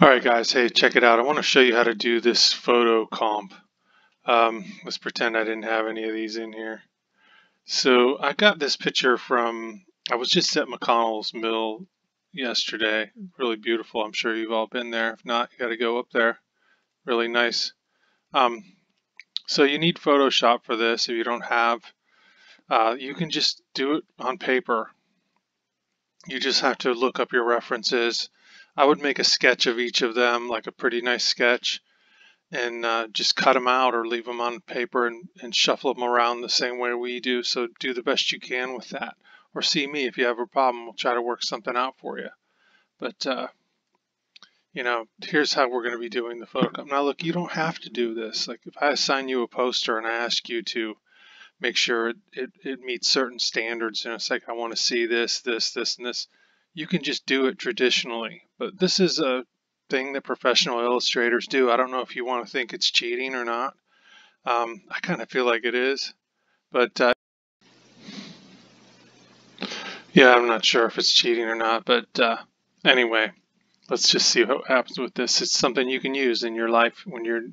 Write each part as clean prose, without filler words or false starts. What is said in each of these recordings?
Alright guys, hey, check it out. I want to show you how to do this photo comp. Let's pretend I didn't have any of these in here. So I got this picture I was just at McConnell's Mill yesterday. Really beautiful. I'm sure you've all been there. If not, you got to go up there. Really nice. Um, so you need Photoshop for this. If you don't have, you can just do it on paper. You just have to look up your references. I would make a sketch of each of them, like a pretty nice sketch, and just cut them out or leave them on paper and shuffle them around the same way we do. So do the best you can with that. Or see me if you have a problem. We'll try to work something out for you. But, here's how we're going to be doing the photo comp. Now, look, you don't have to do this. Like if I assign you a poster and I ask you to make sure it meets certain standards, and it's like I want to see this, this, this, and this, you can just do it traditionally. But this is a thing that professional illustrators do. I don't know if you want to think it's cheating or not. I kind of feel like it is, but yeah, I'm not sure if it's cheating or not. But anyway, let's just see what happens with this. It's something you can use in your life when you're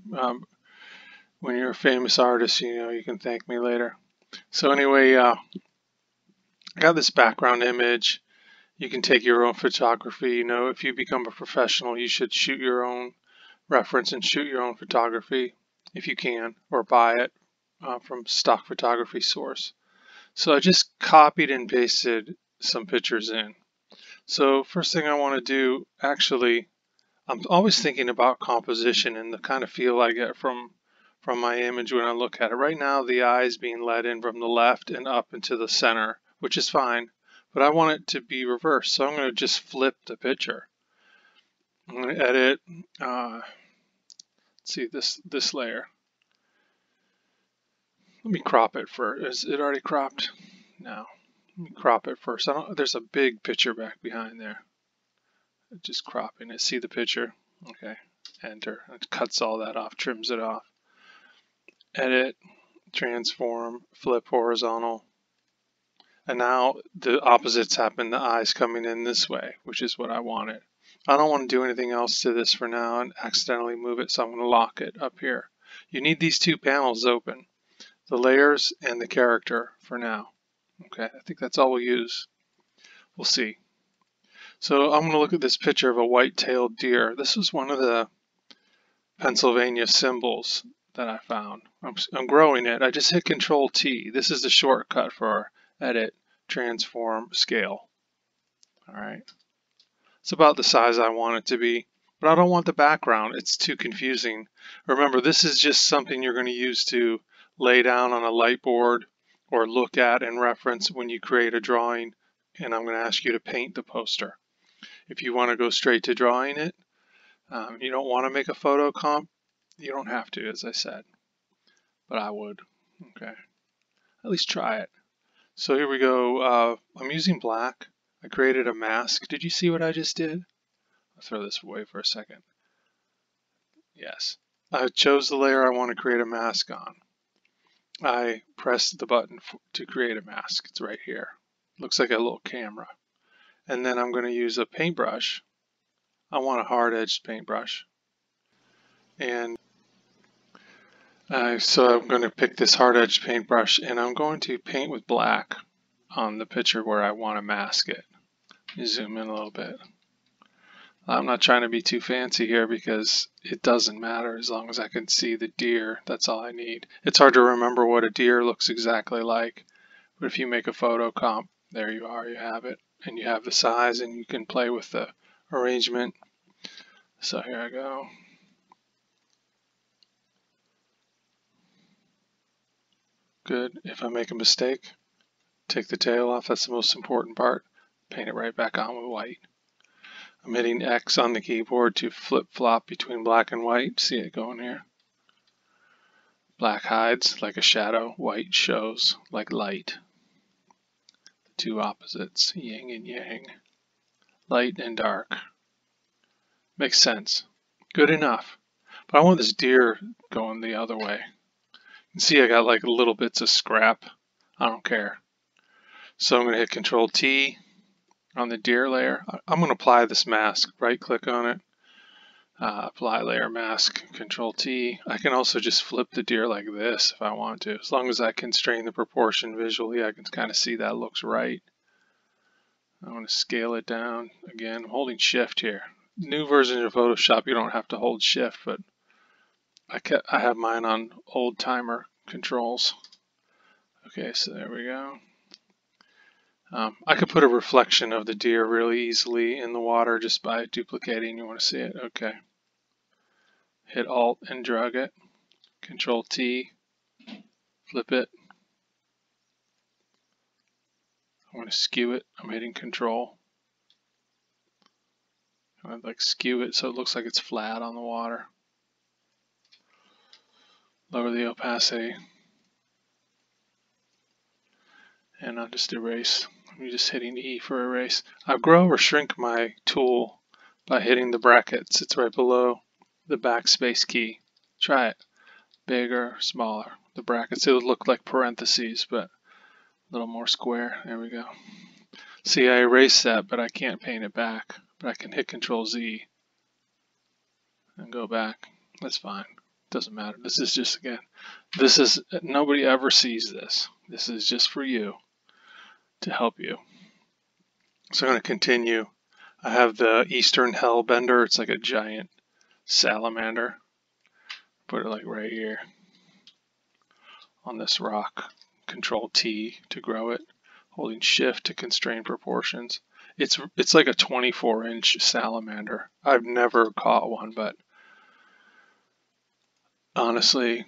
a famous artist. You can thank me later. So anyway, I got this background image. You can take your own photography. If you become a professional, you should shoot your own reference and shoot your own photography if you can, or buy it from stock photography source. So I just copied and pasted some pictures in. So first thing I want to do, actually, I'm always thinking about composition and the kind of feel I get from my image when I look at it. Right now the eye is being led in from the left and up into the center, which is fine, but I want it to be reversed. So I'm going to just flip the picture. I'm going to edit, let's see this layer. Let me crop it first. Is it already cropped? No. Let me crop it first. There's a big picture back behind there. Just cropping it. See the picture? Okay. Enter. It cuts all that off, trims it off. Edit, transform, flip horizontal. And now the opposites happen. The eye's coming in this way, which is what I wanted. I don't want to do anything else to this for now and accidentally move it, so I'm going to lock it up here. You need these two panels open, the layers and the character for now. Okay, I think that's all we'll use. We'll see. So I'm going to look at this picture of a white-tailed deer. This was one of the Pennsylvania symbols that I found. I'm growing it. I just hit Control T. This is the shortcut for edit, transform, scale. All right. It's about the size I want it to be, but I don't want the background. It's too confusing. Remember, this is just something you're going to use to lay down on a light board or look at and reference when you create a drawing, and I'm going to ask you to paint the poster. If you want to go straight to drawing it, you don't want to make a photo comp, you don't have to, as I said, but I would. Okay, at least try it. So here we go. I'm using black. I created a mask. Did you see what I just did? I'll throw this away for a second. Yes. I chose the layer I want to create a mask on. I pressed the button to create a mask. It's right here. Looks like a little camera. And then I'm going to use a paintbrush. I want a hard-edged paintbrush. And so I'm going to pick this hard-edged paintbrush and I'm going to paint with black on the picture where I want to mask it. Let me zoom in a little bit. I'm not trying to be too fancy here because it doesn't matter as long as I can see the deer. That's all I need. It's hard to remember what a deer looks exactly like, but if you make a photo comp, there you are, you have it. And you have the size and you can play with the arrangement. So here I go. Good. If I make a mistake, take the tail off. That's the most important part. Paint it right back on with white. I'm hitting X on the keyboard to flip-flop between black and white. See it going here. Black hides like a shadow. White shows like light. The two opposites, yin and yang. Light and dark. Makes sense. Good enough. But I want this deer going the other way. You can see I got like little bits of scrap. I don't care. So I'm going to hit Control T on the deer layer. I'm going to apply this mask. Right click on it. Apply layer mask, Control T. I can also just flip the deer like this if I want to. As long as I constrain the proportion visually, I can kind of see that looks right. I want to scale it down. Again, I'm holding Shift here. New version of Photoshop, you don't have to hold Shift, but I have mine on old timer controls. Okay, so there we go. I could put a reflection of the deer really easily in the water just by duplicating. You want to see it? Okay. Hit Alt and drag it. Control T. Flip it. I want to skew it. I'm hitting Control. I like skew it so it looks like it's flat on the water. Lower the opacity. And I'll just erase. I'm just hitting E for erase. I'll grow or shrink my tool by hitting the brackets. It's right below the backspace key. Try it. Bigger, smaller. The brackets, it would look like parentheses, but a little more square. There we go. See, I erased that, but I can't paint it back. But I can hit Control Z and go back. That's fine. Doesn't matter. This is just, again, this is, nobody ever sees this. This is just for you, to help you. So I'm going to continue. I have the Eastern Hellbender. It's like a giant salamander. Put it like right here on this rock. Control T to grow it. Holding Shift to constrain proportions. It's like a 24-inch salamander. I've never caught one, but honestly,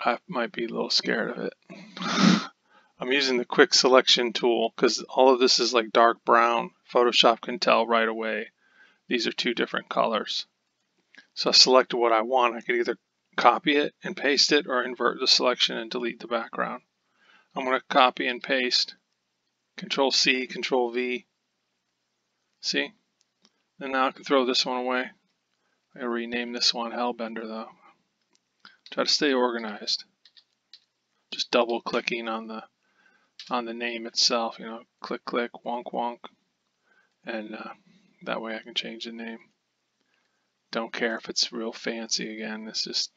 I might be a little scared of it. I'm using the quick selection tool because all of this is like dark brown. Photoshop can tell right away these are two different colors. So I select what I want. I could either copy it and paste it or invert the selection and delete the background. I'm going to copy and paste. Control C, Control V. See? And now I can throw this one away. I gotta rename this one Hellbender though. Try to stay organized. Just double clicking on the name itself, you know, click click, wonk wonk, and that way I can change the name. Don't care if it's real fancy again. It's just,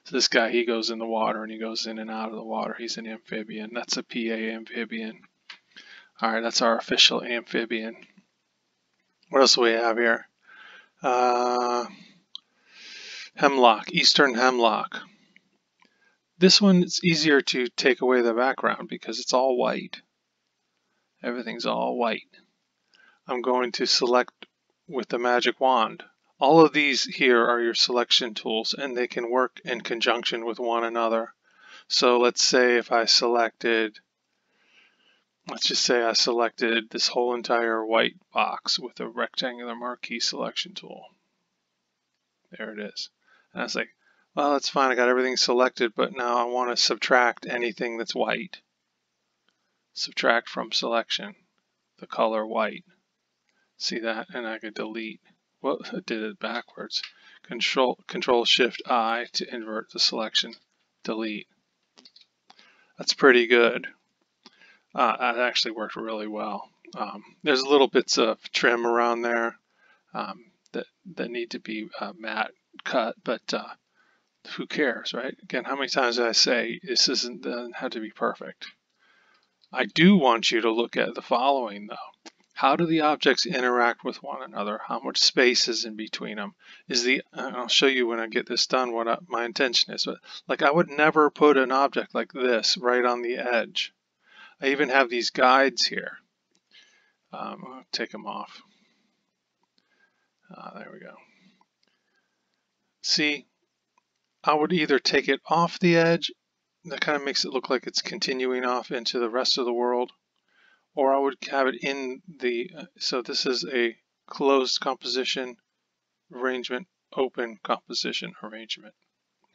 so this guy, he goes in the water and he goes in and out of the water. He's an amphibian. That's a PA amphibian. Alright, that's our official amphibian. What else do we have here? Hemlock, Eastern Hemlock. This one, it's easier to take away the background because it's all white. Everything's all white. I'm going to select with the magic wand. All of these here are your selection tools and they can work in conjunction with one another. So let's say if I selected, let's just say I selected this whole entire white box with a rectangular marquee selection tool. There it is. And I was like, well, that's fine. I got everything selected, but now I want to subtract anything that's white. Subtract from selection, the color white. See that? And I could delete. Well, I did it backwards. Control Shift I to invert the selection. Delete. That's pretty good. That actually worked really well. There's little bits of trim around there that need to be matte cut, but who cares, right? Again, how many times did I say this doesn't have to be perfect? I do want you to look at the following though. How do the objects interact with one another? How much space is in between them? I'll show you when I get this done what my intention is. But like I would never put an object like this right on the edge. I even have these guides here. I'll take them off. There we go. See, I would either take it off the edge, that kind of makes it look like it's continuing off into the rest of the world, or I would have it in the, so this is a closed composition arrangement, open composition arrangement.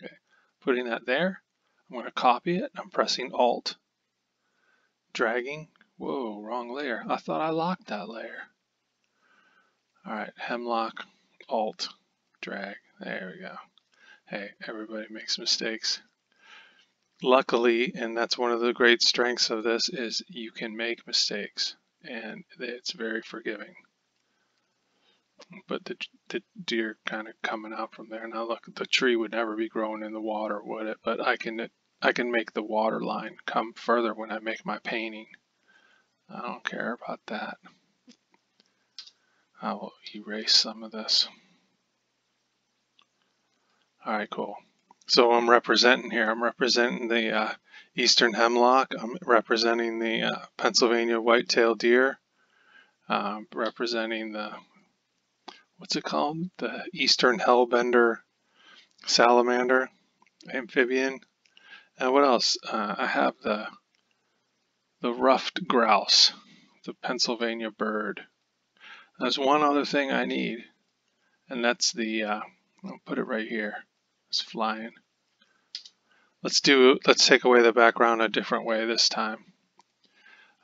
Okay, putting that there, I'm going to copy it, I'm pressing Alt, dragging, whoa, wrong layer, I thought I locked that layer. Alright, Hemlock, Alt, drag, there we go. Hey, everybody makes mistakes. Luckily, and that's one of the great strengths of this, is you can make mistakes and it's very forgiving. but the deer kind of coming out from there. Now look, the tree would never be growing in the water, would it? But I can make the water line come further when I make my painting. I don't care about that. I will erase some of this. Alright, cool. So I'm representing here. I'm representing the eastern hemlock. I'm representing the Pennsylvania white-tailed deer. Representing the, what's it called? The eastern hellbender salamander amphibian. And what else? I have the ruffed grouse, the Pennsylvania bird. There's one other thing I need, and that's the, I'll put it right here. It's flying. Let's take away the background a different way this time.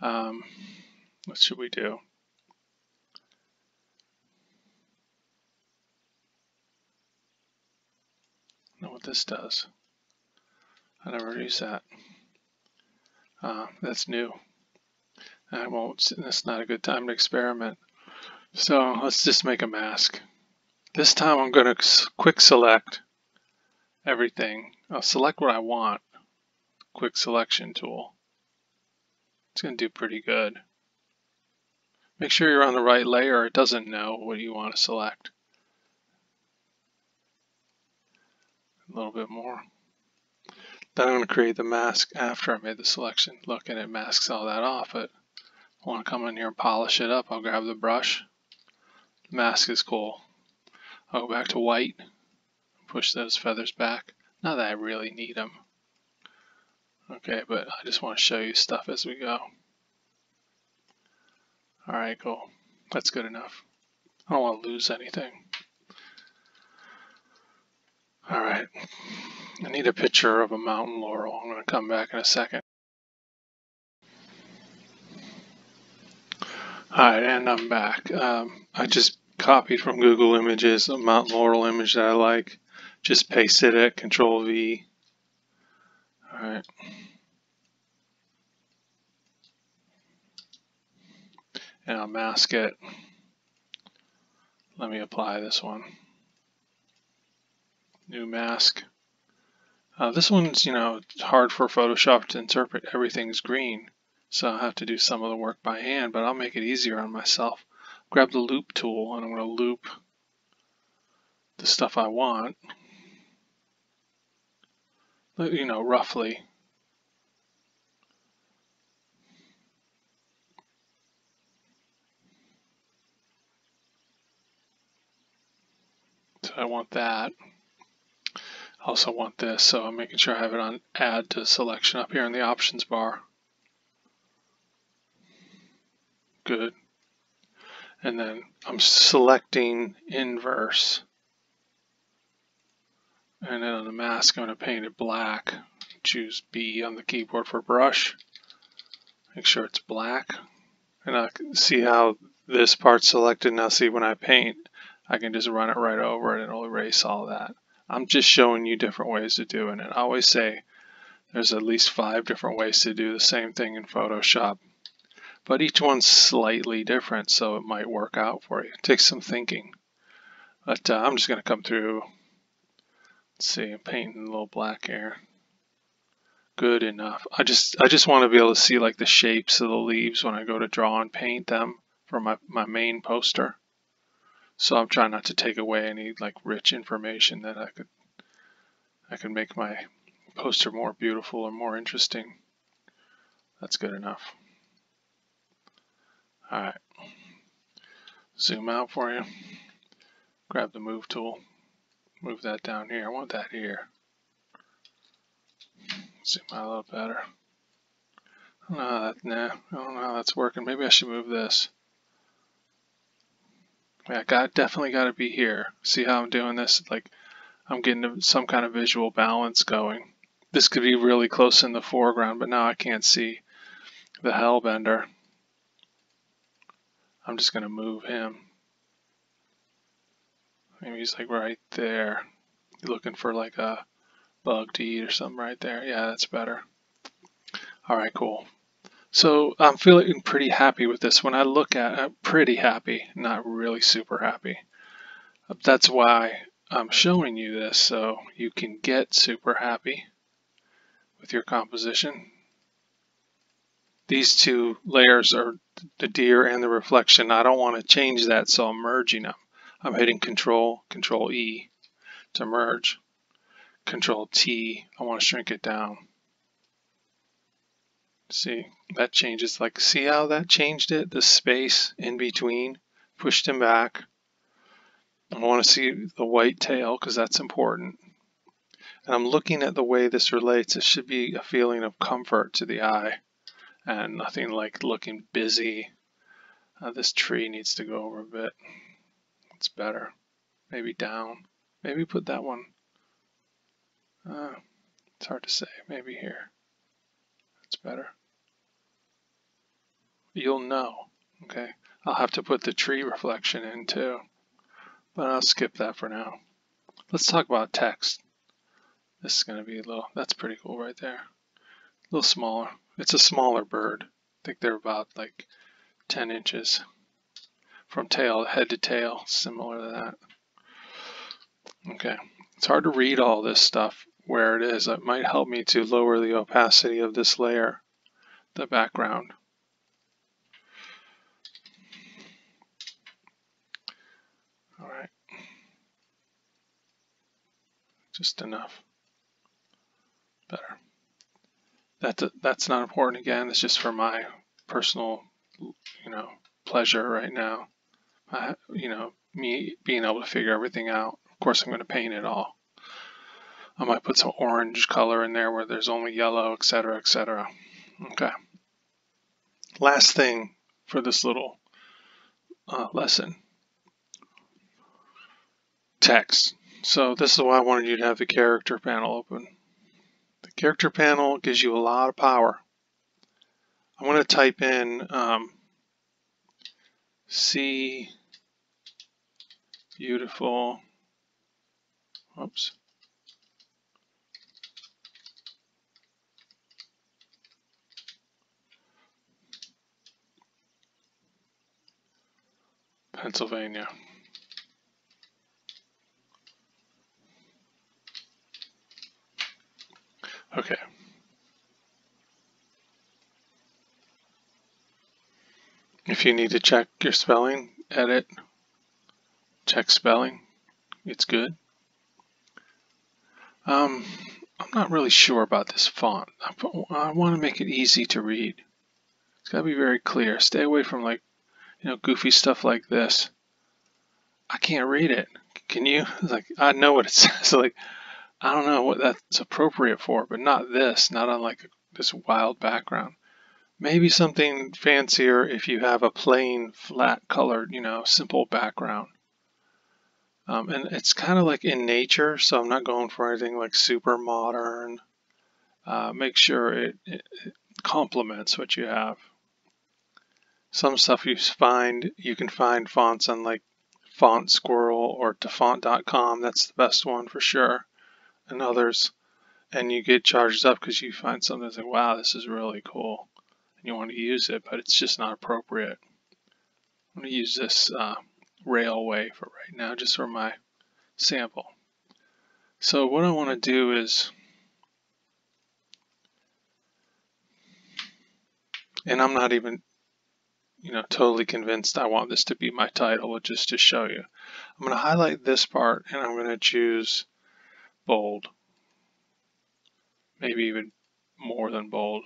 What should we do? I don't know what this does. I never use that. That's new. I won't. That's not a good time to experiment. So let's just make a mask. This time I'm going to quick select everything. I'll select what I want. Quick selection tool. It's going to do pretty good. Make sure you're on the right layer. It doesn't know what you want to select. A little bit more. Then I'm going to create the mask after I made the selection. Look, and it masks all that off. But I want to come in here and polish it up. I'll grab the brush. The mask is cool. I'll go back to white. Push those feathers back. Not that I really need them. Okay, but I just want to show you stuff as we go. Alright, cool. That's good enough. I don't want to lose anything. Alright. I need a picture of a mountain laurel. I'm going to come back in a second. Alright, and I'm back. I just copied from Google Images a mountain laurel image that I like. Just pasted it, Control V. Alright. And I'll mask it. Let me apply this one. New mask. This one's, hard for Photoshop to interpret. Everything's green, so I'll have to do some of the work by hand, but I'll make it easier on myself. Grab the loop tool, and I'm going to loop the stuff I want, roughly. So I want that. I also want this, so I'm making sure I have it on Add to Selection up here in the Options bar. Good. And then I'm selecting Inverse. And then on the mask, I'm going to paint it black. Choose B on the keyboard for brush. Make sure it's black. And I can see how this part's selected. Now see, when I paint, I can just run it right over it and it'll erase all that. I'm just showing you different ways of doing it. I always say there's at least 5 different ways to do the same thing in Photoshop. But each one's slightly different, so it might work out for you. It takes some thinking. But I'm just going to come through. Let's see, I'm painting a little black here. Good enough. I just want to be able to see like the shapes of the leaves when I go to draw and paint them for my main poster. So I'm trying not to take away any like rich information that I could make my poster more beautiful or more interesting. That's good enough. Alright. Zoom out for you. Grab the move tool. Move that down here. I want that here. Zoom out a little better. I don't know how that's working. Maybe I should move this. Yeah, definitely got to be here. See how I'm doing this? Like I'm getting some kind of visual balance going. This could be really close in the foreground, but now I can't see the hellbender. I'm just going to move him. Maybe he's like right there. You're looking for like a bug to eat or something right there. Yeah, that's better. Alright, cool. So I'm feeling pretty happy with this. When I look at it, pretty happy, not really super happy. That's why I'm showing you this, so you can get super happy with your composition. These two layers are the deer and the reflection. I don't want to change that, so I'm merging them. I'm hitting Control E to merge. Control T, I want to shrink it down. See, that changes. Like, see how that changed it? The space in between pushed him back. I want to see the white tail because that's important. And I'm looking at the way this relates. It should be a feeling of comfort to the eye and nothing like looking busy. This tree needs to go over a bit. It's better. Maybe down. Maybe put that one. It's hard to say. Maybe here. It's better. You'll know. Okay. I'll have to put the tree reflection in too. But I'll skip that for now. Let's talk about text. This is going to be a little, that's pretty cool right there. A little smaller. It's a smaller bird. I think they're about like 10 inches from tail, head to tail, similar to that. Okay, it's hard to read all this stuff where it is. It might help me to lower the opacity of this layer, the background. All right, just enough. Better. That's not important again. It's just for my personal, pleasure right now. Me being able to figure everything out. Of course, I'm going to paint it all. I might put some orange color in there where there's only yellow, etc., etc. Okay. Last thing for this little lesson. Text. So this is why I wanted you to have the character panel open. The character panel gives you a lot of power. I'm going to type in see beautiful, oops, Pennsylvania. Okay. If you need to check your spelling, edit, check spelling, it's good. I'm not really sure about this font. I want to make it easy to read. It's got to be very clear. Stay away from goofy stuff like this. I can't read it. Can you? Like, I know what it says. Like, I don't know what that's appropriate for, but not this. Not on like this wild background. Maybe something fancier if you have a plain, flat colored, simple background. And it's kind of like in nature, so I'm not going for anything like super modern. Make sure it complements what you have. Some stuff you can find fonts on like Font Squirrel or tofont.com. That's the best one for sure. And others, and you get charged up because you find something that's like, wow, this is really cool. And you want to use it, but it's just not appropriate. I'm going to use this Railway for right now, just for my sample. So what I want to do is, and I'm not even totally convinced I want this to be my title, but just to show you. I'm going to highlight this part and I'm going to choose bold. Maybe even more than bold.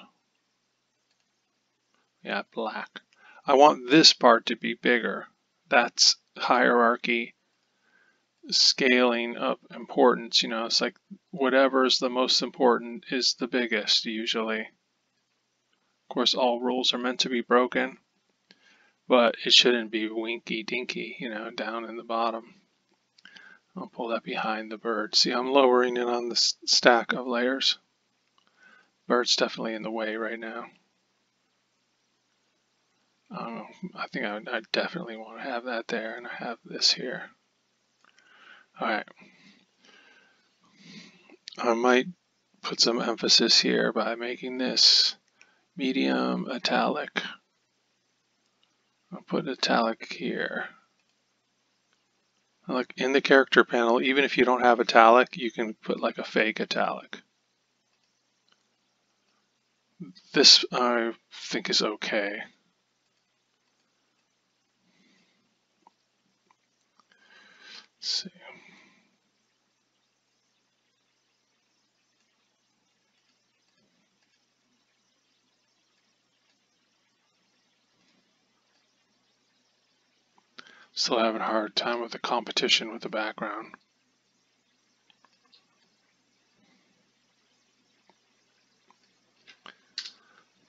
Yeah, black. I want this part to be bigger. That's hierarchy, scaling up importance. It's like whatever's the most important is the biggest usually. Of course, all rules are meant to be broken, but it shouldn't be winky dinky, down in the bottom. I'll pull that behind the bird. See, I'm lowering it on the stack of layers. Bird's definitely in the way right now. I think I definitely want to have that there, and I have this here. Alright. I might put some emphasis here by making this medium, italic. I'll put italic here. Like in the character panel, even if you don't have italic, you can put like a fake italic. This I think is okay. Let's see. Still having a hard time with the competition with the background.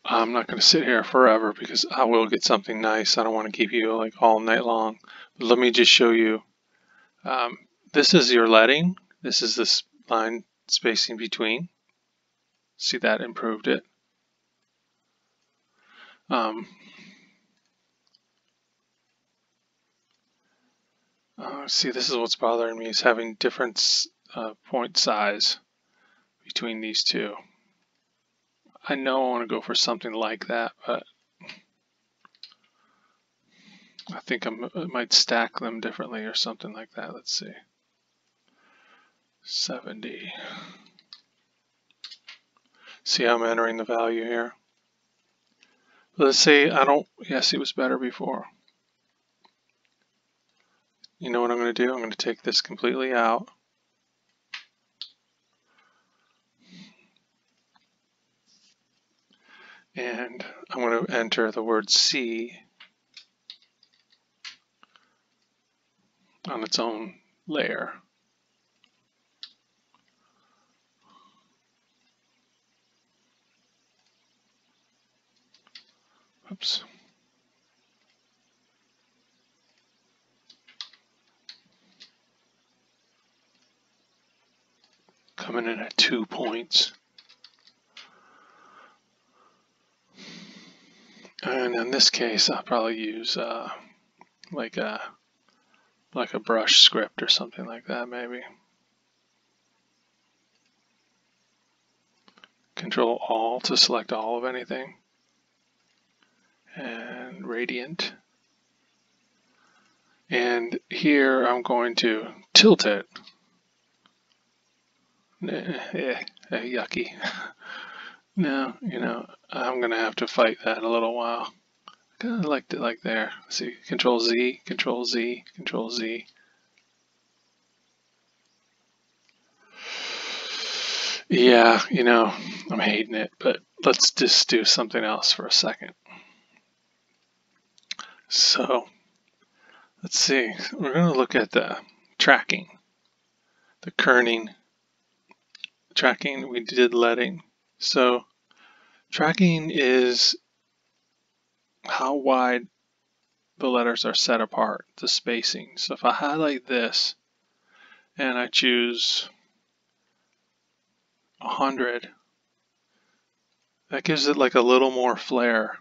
I'm not going to sit here forever because I will get something nice. I don't want to keep you like all night long. But let me just show you. This is your leading. This is this line spacing between. See, that improved it. See, this is what's bothering me, is having different point size between these two. I know I want to go for something like that, but I think I might stack them differently or something like that. Let's see. 70. See how I'm entering the value here? Let's say I don't, yes, it was better before. You know what I'm going to do? I'm going to take this completely out. And I'm going to enter the word C on its own layer. Oops. Coming in at 2 points. And in this case, I'll probably use like a brush script or something like that, maybe. Control-Alt to select all of anything. And Radiant. And here I'm going to tilt it. Yucky. No, you know, I'm going to have to fight that a little while. Kind of liked it like there. Let's see, Control-Z, Control-Z, Control-Z. Yeah, you know, I'm hating it, but let's just do something else for a second. So, let's see. We're going to look at the tracking, the kerning. Tracking, we did leading. So, tracking is how wide the letters are set apart, the spacing. So if I highlight this and I choose 100, that gives it like a little more flair.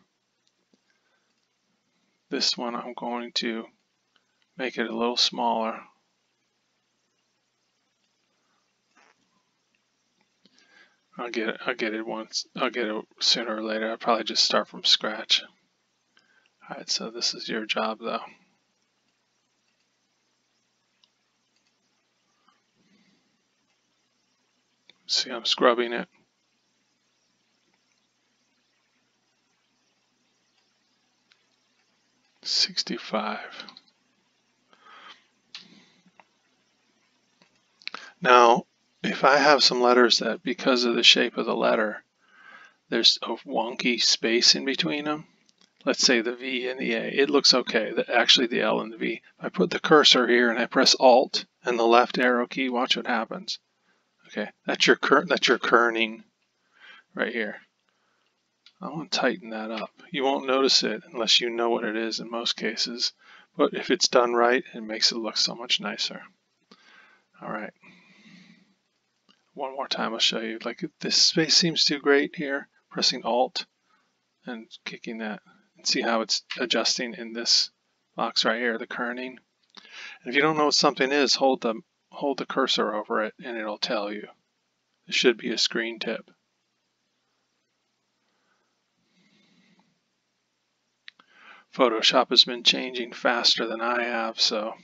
This one I'm going to make it a little smaller. I'll get it sooner or later. I'll probably just start from scratch. Alright, so this is your job though. See, I'm scrubbing it. $65. Now, if I have some letters that, because of the shape of the letter, there's a wonky space in between them, let's say the V and the A, it looks okay, actually the L and the V. If I put the cursor here and I press Alt and the left arrow key, watch what happens. Okay, that's your kerning right here. I want to tighten that up. You won't notice it unless you know what it is in most cases, but if it's done right, it makes it look so much nicer. All right. One more time I'll show you. Like, this space seems too great here. Pressing Alt and kicking that. And see how it's adjusting in this box right here, the kerning. And if you don't know what something is, hold the cursor over it and it'll tell you. It should be a screen tip. Photoshop has been changing faster than I have, so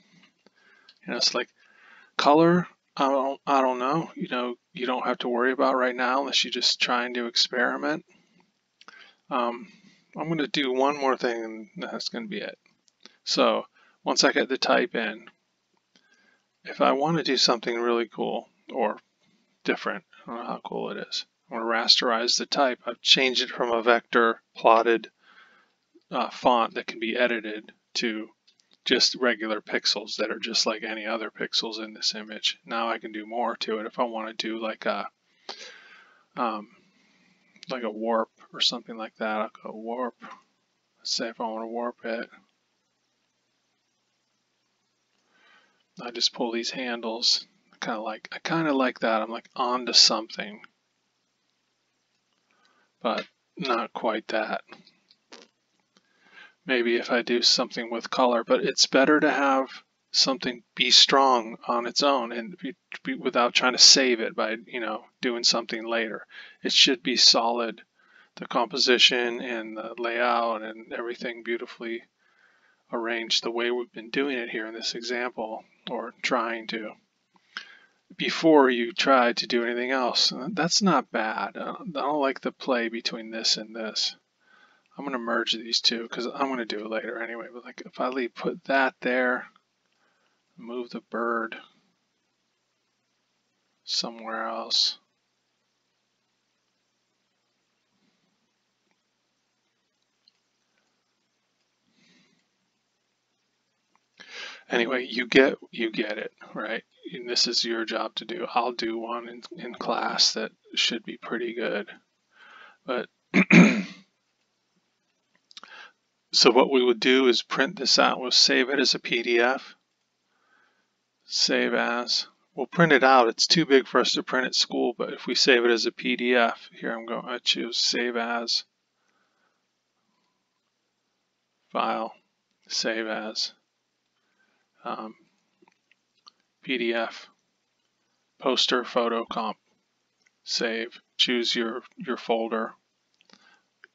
it's like color. I don't know. You don't have to worry about right now unless you're just trying to experiment. I'm going to do one more thing, and that's going to be it. So once I get the type in, if I want to do something really cool or different, I don't know how cool it is. I want to rasterize the type. I've changed it from a vector plotted font that can be edited to just regular pixels that are just like any other pixels in this image. Now I can do more to it if I want to do like a warp or something like that. I'll go warp. Let's say if I want to warp it, I just pull these handles. I kind of like that. I'm like onto something, but not quite that. Maybe if I do something with color, but it's better to have something be strong on its own and be without trying to save it by doing something later. It should be solid, the composition and the layout and everything beautifully arranged the way we've been doing it here in this example, or trying to, before you try to do anything else. That's not bad. I don't like the play between this and this. I'm going to merge these two because I'm going to do it later anyway. But like if I put that there, move the bird somewhere else. Anyway, you get it, right? And this is your job to do. I'll do one in class that should be pretty good. But so what we would do is print this out. We'll save it as a PDF. Save as. We'll print it out. It's too big for us to print at school, but if we save it as a PDF, here I'm going to choose Save As, File, Save As, PDF, Poster, Photo, Comp, Save. Choose your folder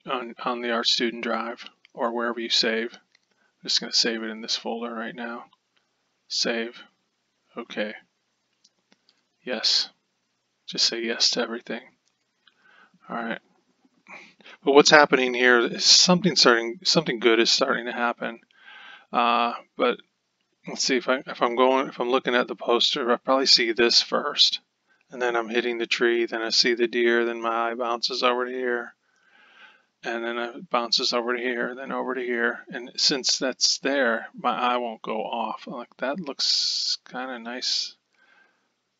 on the Art Student Drive or wherever you save. I'm just going to save it in this folder right now. Save. Okay. Yes. Just say yes to everything. All right. But what's happening here is something good is starting to happen. But let's see if I'm looking at the poster, I probably see this first, and then I'm hitting the tree, then I see the deer, then my eye bounces over to here, and then it bounces over to here, then over to here, and since that's there, my eye won't go off. I'm like, that looks kind of nice.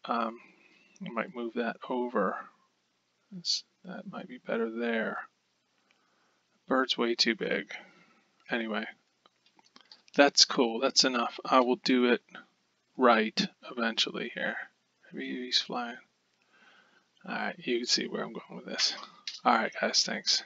I might move that over. That might be better there. Bird's way too big. Anyway, that's cool. That's enough. I will do it right eventually here. Maybe he's flying. Alright, you can see where I'm going with this. Alright guys, thanks.